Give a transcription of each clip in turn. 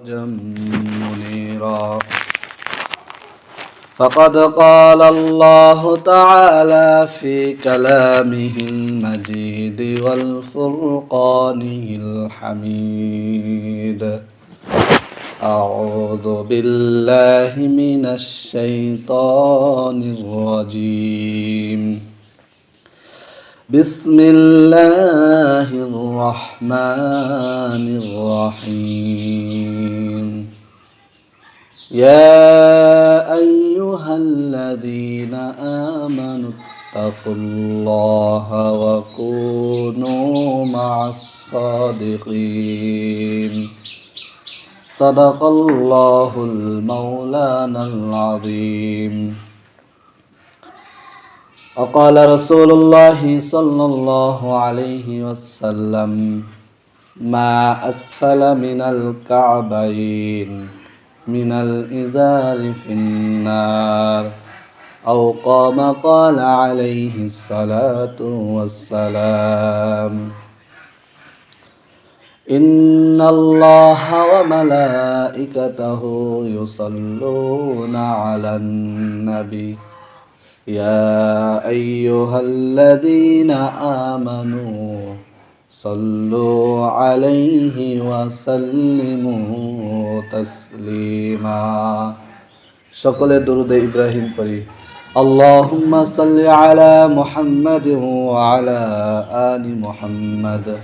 سراجا منيرا فقد قال الله تعالى في كلامه المجيد والفرقانه الحميد أعوذ بالله من الشيطان الرجيم بسم الله الرحمن الرحيم يا أيها الذين آمنوا اتقوا الله وكونوا مع الصادقين صدق الله المولانا العظيم وقال رسول الله صلى الله عليه وسلم ما أسفل من الكعبين من الإزار في النار أو قال عليه الصلاة والسلام إن الله وملائكته يصلون على النبي يا أيها الذين آمنوا صلوا عليه وسلموا تسليما شكل درود إبراهيم قري اللهم صل على محمد وعلى آل محمد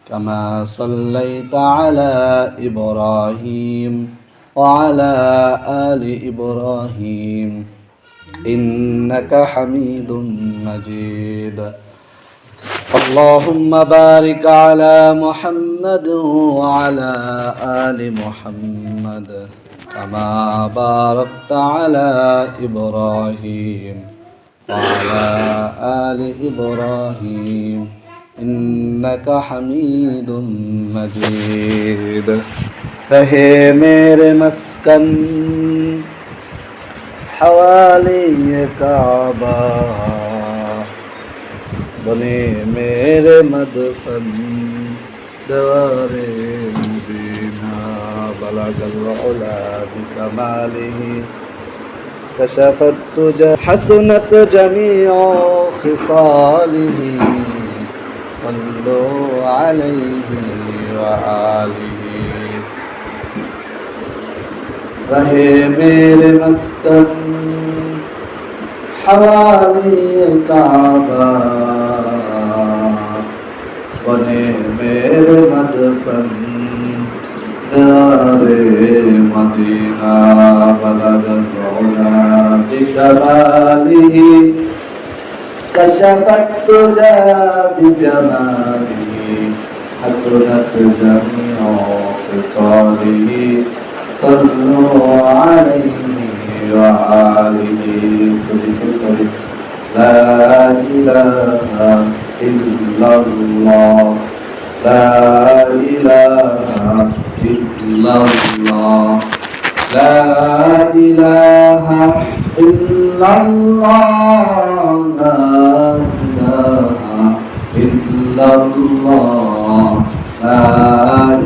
كما صليت على إبراهيم وعلى آل إبراهيم إنك حميد مجيد اللهم بارك على محمد وعلى آل محمد كما باركت على إبراهيم وعلى آل إبراهيم إنك حميد مجيد رہے میرے مسکن حوالی کعبہ بنے میرے مدفن دوار مدینہ بلغ العلا بکمالہ کشف التجا حسنت جمیع خصالہ صلو علیہ وآلہ رہے میرے مسکن حوالی کعبہ بنے میرے مدفن دار مدینہ بلغ العلا بکمالہ کشف التجا بجمالہ حسنت جمیع خصالہ صلوا عليه وآله لا إله إلا الله لا إله إلا الله لا إله إلا الله لا إله إلا الله لا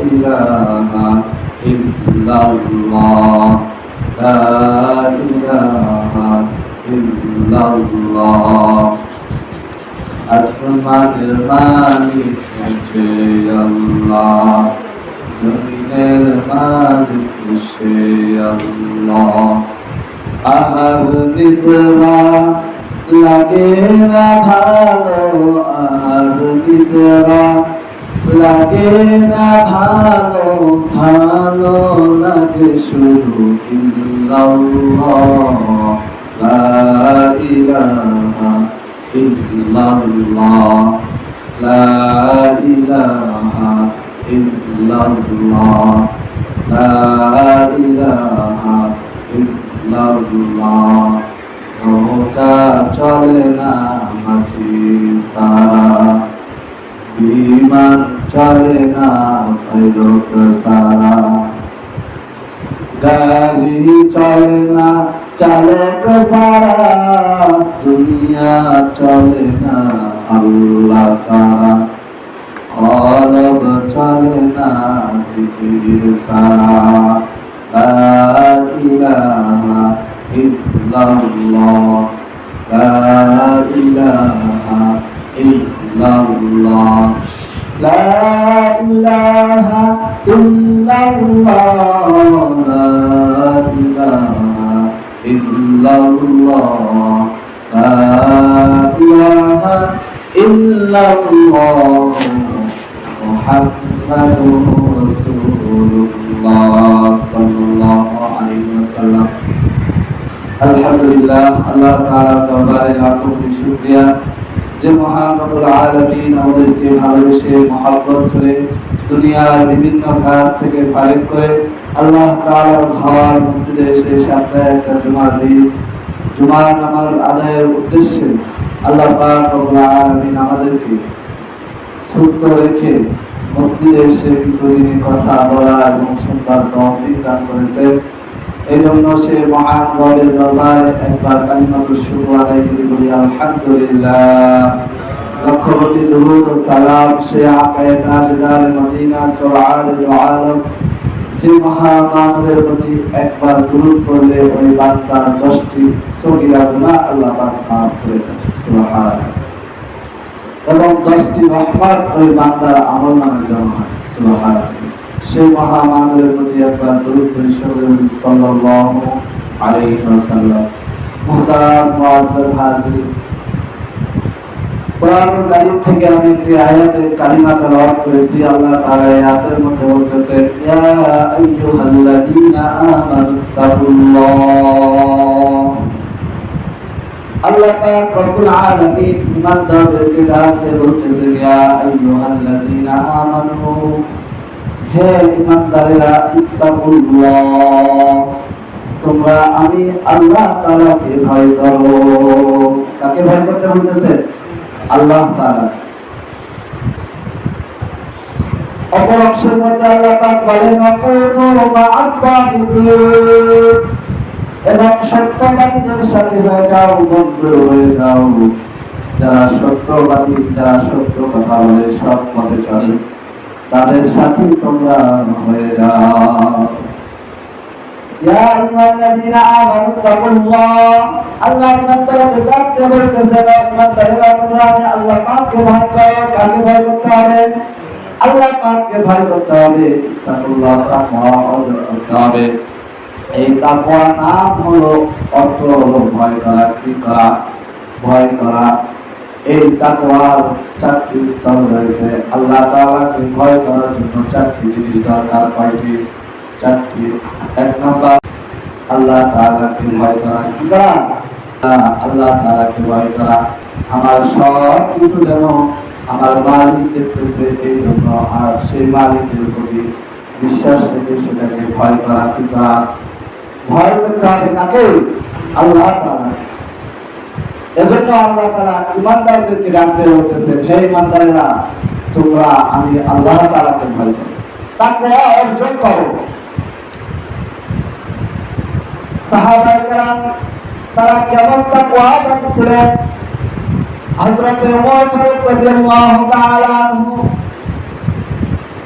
إله إلا الله لا إله إلا الله আসমানের মালিক সে আল্লাহ জমিনের মালিক সে আল্লাহ আহার নিদ্রা লাগে না ভালো আহার নিদ্রা লাগে না ভালো ভালো লাগে শুধু ইল্লাল্লাহ লা ইলাহা ইল্লাল্লাহ লা ইলাহা ইল্লাল্লাহ লা ইলাহা ইল্লাল্লাহ নৌকা চলে না মাঝি সারা বিমান চলে না পাইলট সারা গাড়ি চলে না চালক সারা দুনিয়া চলে না আল্লাহ সারা অলব চলে না জিকির সারা লা ইলাহা ইল্লাল্লাহ লা ইলাহা ইল্লাল্লাহ মুহাম্মাদুর রাসূলুল্লাহ সাল্লাল্লাহু আলাইহি ওয়াসাল্লাম। আলহামদুলিল্লাহ, আল্লাহ তাআলার দরবারে লাখো কোটি শুকরিয়া যে মহান রব্বুল আলামিন আমাদেরকে ভালোবেসে মহব্বত করে দুনিয়ার বিভিন্ন কাজ থেকে ফারিগ করে আল্লাহ তাআলার ঘর মসজিদে এসে সপ্তাহে একটা জুমার দিন জুমার নামাজ আদায়ের উদ্দেশ্যে আল্লাহ পাক রব্বুল আলামিন আমাদেরকে সুস্থ রেখে মসজিদে এসে কিছুদিন কথা বলা এবং শুনবার তৌফিক দান করেছে। এই জন্য সে মহান রবের দরবারে একবার কালিমাতুশ শুকর আদায় করে বলি আলহামদুলিল্লাহ। লক্ষ কোটি দুরূদ ও সালাম সে আকায়ে তাজদার মদিনা সরওয়ারুল আলম যে মহামানবের প্রতি একবার দুরূদ পড়লে ওই বান্দার 10টি সগীরা গুনাহ আল্লাহ পাক মাফ করে দেন, সুবহানাল্লাহ। এবং 10টি রহমত ওই বান্দার আমলনামায় জমা হয়, সুবহানাল্লাহ। সেই মহামানবের প্রতি একবার দুরূদ পড়ি সাল্লাল্লাহু আলাইহি ওয়াসাল্লাম। মুহতারাম মুআজ্জাজ হাজিরিন, কোরআনুল কারীম থেকে আমি একটি আয়াতের কালিমা তেলাওয়াত করেছি। আল্লাহ তাআলা এই আয়াতের মধ্যে বলতেছেন, ইয়া আইয়ুহাল্লাযীনা আমানুত্তাকুল্লাহ। আল্লাহ পাক রব্বুল আলামিন ইমানদারদেরকে ডাক দিয়ে বলতেছেন, ইয়া আইয়ুহাল্লাযীনা আমানু, হে ইমানদারেরা, ইত্তাকুল্লাহ, তোমরা আমি আল্লাহ তাআলাকে ভয় করো। কাকে ভয় করতে বলতেছে? আল্লাহ তাআলা। অপর অংশের মধ্যে আল্লাহ পাক বলেন, ওয়াকুনু মা'আস সাদিকিন, এবং সত্যবাদীদের সাথে হয়ে যাও, বন্ধু হয়ে যাও। যারা সত্যবাদী, যারা সত্য কথা বলে, সৎ পথে চলে, তাদের সাথে তোমরা হয়ে যাও। ইয়া আইয়ুহাল্লাযীনা আমানুত্তাকুল্লাহ, আল্লাহ ইমানদারদের ডাকতে বলতেছেন, ইমানদারেরা তোমরা আল্লাহ পাককে ভয় করো। কাকে ভয় করতে হবে? আল্লাহ পাককে ভয় করতে হবে। তাকুল্লাহ, তাকওয়া অর্জন করতে হবে। এই তাকওয়া নাম হলো, অর্থ হলো ভয় করা। কি করা? ভয় করা। এই তাকওয়ার 4টি স্তর রয়েছে। আল্লাহ তাআলাকে ভয় করার জন্য 4টি জিনিস দরকার। কয়টি? 4টি। 1 নাম্বার, আল্লাহ তাআলাকে ভয় করা। কি করা? আল্লাহ তাআলাকে ভয় করা। আমার সব কিছু যেন আমার মালিক দেখতেছে, এই জন্য আর সেই মালিকের প্রতি বিশ্বাস রেখে সেটাকে ভয় করা। কি করা? ভয় করতে হবে। কাকে? আল্লাহ তাআলা। এজন্য আল্লাহ তাআলা ইমানদারদেরকে ডাকতে বলতেছেন, হে ইমানদারেরা, তোমরা আমি আল্লাহ তাআলাকে ভয় করো, তাকওয়া অর্জন করো। সাহাবায়ে কেরাম তারা কেমন তাকওয়াবান ছিলেন? হযরত ওমর ফারুক রাদিয়াল্লাহু তাআলা আনহু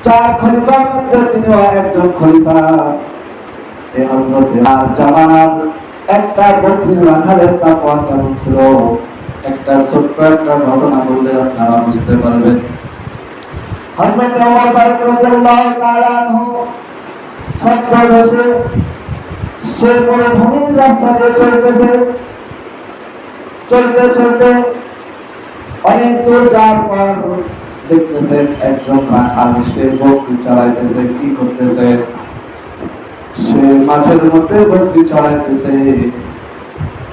4 খলিফার মধ্যে তিনিও একজন খলিফা। এই হযরত জামানার একটা বকরির রাখালের তাকওয়া কেমন ছিল, একটা ছোট্ট একটা ঘটনা বললে আপনারা বুঝতে পারবেন। হযরত ওমর ফারুক রাদিয়াল্লাহু তাআলা আনহু ছদ্মবেশে সে মরুভূমির রাস্তা দিয়ে চলতেছে। চলতে চলতে অনেক দূর যাওয়ার পর দেখতেছেন একজন রাখাল সে বকরি চড়াইতেছে। কি করতেছে? সে মাঠের মধ্যে বকরি চড়াইতেছে।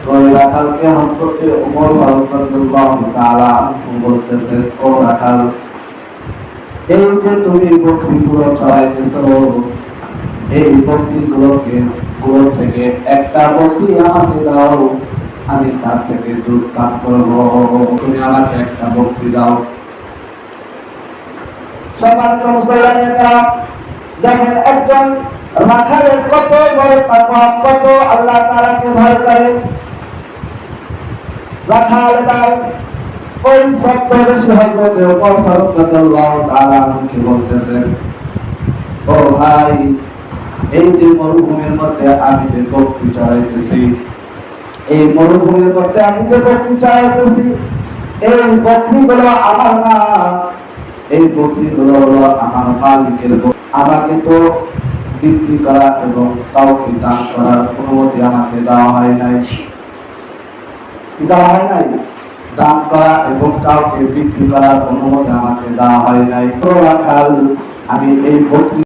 তো রাখালকে হযরত ওমর ফারুক রাদিয়াল্লাহু তাআলা আনহু বলতেছেন, ও রাখাল, এই যে তুমি বকরিগুলো চড়াইতেছো, এই বকরিগুলো থেকে একটা বকরি আমাকে দাও, আমি তার থেকে দুধ পান করবো। তুমি আমাকে একটা বকরি দাও। সম্মানিত মুসলমানেরা, দেখেন একজন রাখালের কত বড় তাকওয়া, কত আল্লাহ তাআলাকে ভয় করে। রাখাল তার ওই ছদ্মবেশী হযরত ওমর ফারুক রাদিয়াল্লাহু তাআলা আনহুকে বলতেছেন, ও ভাই, এই যে মরুভূমির মধ্যে আমি যে বকরি চড়াইতেছি, এই মরুভূমির মধ্যে আমি যে বকরি চড়াইতেছি, এই বকরিগুলো আমার না, এই বকরিগুলো হলো আমার মালিকের। আমাকে তো বিক্রি করা এবং কাউকে দান করার অনুমতি আমাকে দেওয়া হয় নাই। দেওয়া হয় নাই, দান করা এবং কাউকে বিক্রি করার অনুমতি আমাকে দেওয়া হয় নাই। রাখাল, আমি এই বকরি